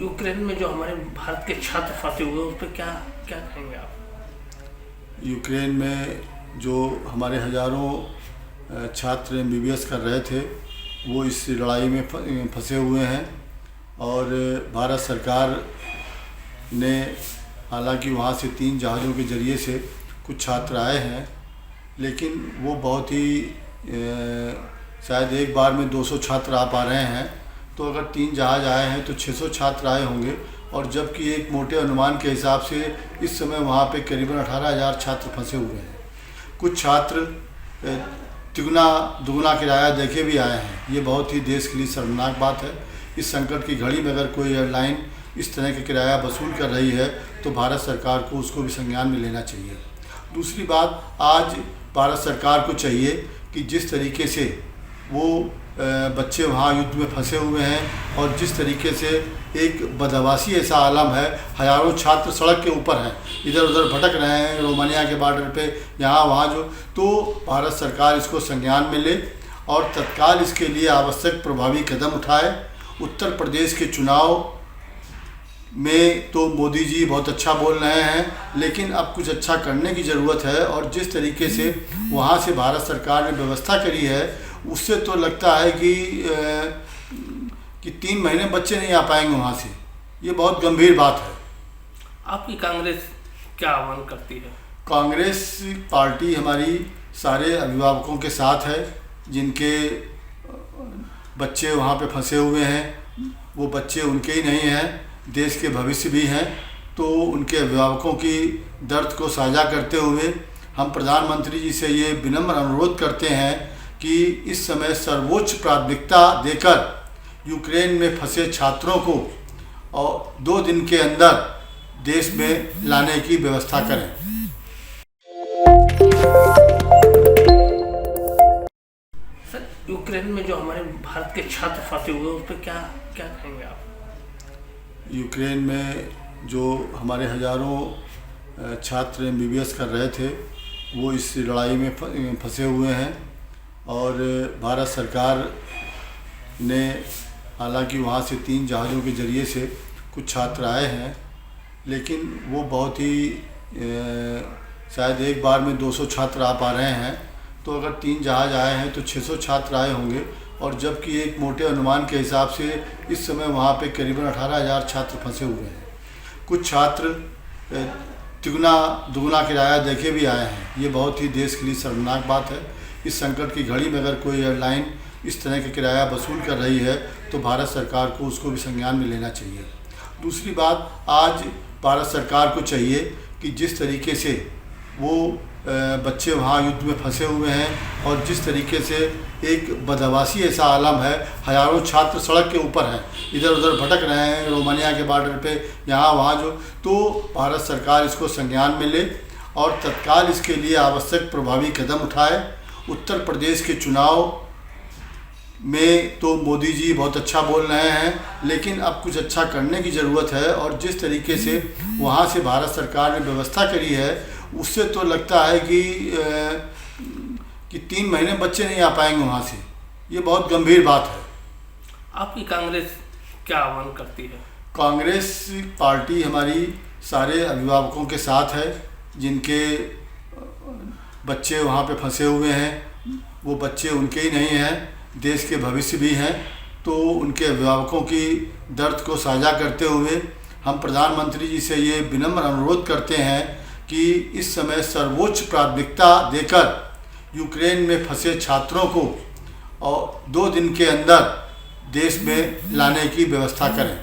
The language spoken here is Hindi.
यूक्रेन में जो हमारे भारत के छात्र फंसे हुए हैं उस पर क्या क्या कहेंगे आप? यूक्रेन में जो हमारे हज़ारों छात्र MBBS कर रहे थे वो इस लड़ाई में फंसे हुए हैं और भारत सरकार ने हालांकि वहाँ से 3 जहाज़ों के ज़रिए से कुछ छात्र आए हैं, लेकिन वो बहुत ही शायद एक बार में 200 छात्र आ पा रहे हैं। तो अगर 3 जहाज़ आए हैं तो 600 छात्र आए होंगे, और जबकि एक मोटे अनुमान के हिसाब से इस समय वहाँ पे करीबन 18,000 छात्र फंसे हुए हैं। कुछ छात्र तिगुना दुगुना किराया देके भी आए हैं। ये बहुत ही देश के लिए शर्मनाक बात है। इस संकट की घड़ी में अगर कोई एयरलाइन इस तरह का किराया वसूल कर रही है तो भारत सरकार को उसको भी संज्ञान में लेना चाहिए। दूसरी बात, आज भारत सरकार को चाहिए कि जिस तरीके से वो बच्चे वहाँ युद्ध में फंसे हुए हैं और जिस तरीके से एक बदहवासी ऐसा आलम है, हज़ारों छात्र सड़क के ऊपर हैं, इधर उधर भटक रहे हैं रोमानिया के बॉर्डर पे, यहाँ वहाँ तो भारत सरकार इसको संज्ञान में ले और तत्काल इसके लिए आवश्यक प्रभावी कदम उठाए। उत्तर प्रदेश के चुनाव में तो मोदी जी बहुत अच्छा बोल रहे हैं, लेकिन अब कुछ अच्छा करने की ज़रूरत है। और जिस तरीके से वहाँ से भारत सरकार ने व्यवस्था करी है उससे तो लगता है कि 3 महीने बच्चे नहीं आ पाएंगे वहाँ से। ये बहुत गंभीर बात है। आपकी कांग्रेस क्या आह्वान करती है? कांग्रेस पार्टी हमारी सारे अभिभावकों के साथ है जिनके बच्चे वहाँ पे फंसे हुए हैं। वो बच्चे उनके ही नहीं हैं, देश के भविष्य भी हैं। तो उनके अभिभावकों की दर्द को साझा करते हुए हम प्रधानमंत्री जी से ये विनम्र अनुरोध करते हैं कि इस समय सर्वोच्च प्राथमिकता देकर यूक्रेन में फंसे छात्रों को और 2 दिन के अंदर देश में लाने की व्यवस्था करें। सर, यूक्रेन में जो हमारे भारत के छात्र फंसे हुए हैं उस पर क्या क्या कहेंगे आप? यूक्रेन में जो हमारे हज़ारों छात्र MBBS कर रहे थे वो इस लड़ाई में फंसे हुए हैं और भारत सरकार ने हालांकि वहाँ से 3 जहाज़ों के ज़रिए से कुछ छात्र आए हैं, लेकिन वो बहुत ही शायद एक बार में 200 छात्र आ पा रहे हैं। तो अगर 3 जहाज़ आए हैं तो 600 छात्र आए होंगे, और जबकि एक मोटे अनुमान के हिसाब से इस समय वहाँ पे करीबन 18,000 छात्र फंसे हुए हैं। कुछ छात्र तिगुना दुगुना किराया देके भी आए हैं। ये बहुत ही देश के लिए शर्मनाक बात है। इस संकट की घड़ी में अगर कोई एयरलाइन इस तरह का किराया वसूल कर रही है तो भारत सरकार को उसको भी संज्ञान में लेना चाहिए। दूसरी बात, आज भारत सरकार को चाहिए कि जिस तरीके से वो बच्चे वहाँ युद्ध में फंसे हुए हैं और जिस तरीके से एक बदहवासी ऐसा आलम है, हज़ारों छात्र सड़क के ऊपर हैं, इधर उधर भटक रहे हैं रोमानिया के बॉर्डर पे, यहाँ वहाँ तो भारत सरकार इसको संज्ञान में ले और तत्काल इसके लिए आवश्यक प्रभावी कदम उठाए। उत्तर प्रदेश के चुनाव में तो मोदी जी बहुत अच्छा बोल रहे हैं, लेकिन अब कुछ अच्छा करने की ज़रूरत है। और जिस तरीके से वहाँ से भारत सरकार ने व्यवस्था करी है उससे तो लगता है कि 3 महीने बच्चे नहीं आ पाएंगे वहाँ से। ये बहुत गंभीर बात है। आपकी कांग्रेस क्या आह्वान करती है? कांग्रेस पार्टी हमारी सारे अभिभावकों के साथ है जिनके बच्चे वहाँ पे फंसे हुए हैं। वो बच्चे उनके ही नहीं हैं, देश के भविष्य भी हैं। तो उनके अभिभावकों की दर्द को साझा करते हुए हम प्रधानमंत्री जी से ये विनम्र अनुरोध करते हैं कि इस समय सर्वोच्च प्राथमिकता देकर यूक्रेन में फंसे छात्रों को और 2 दिन के अंदर देश में लाने की व्यवस्था करें।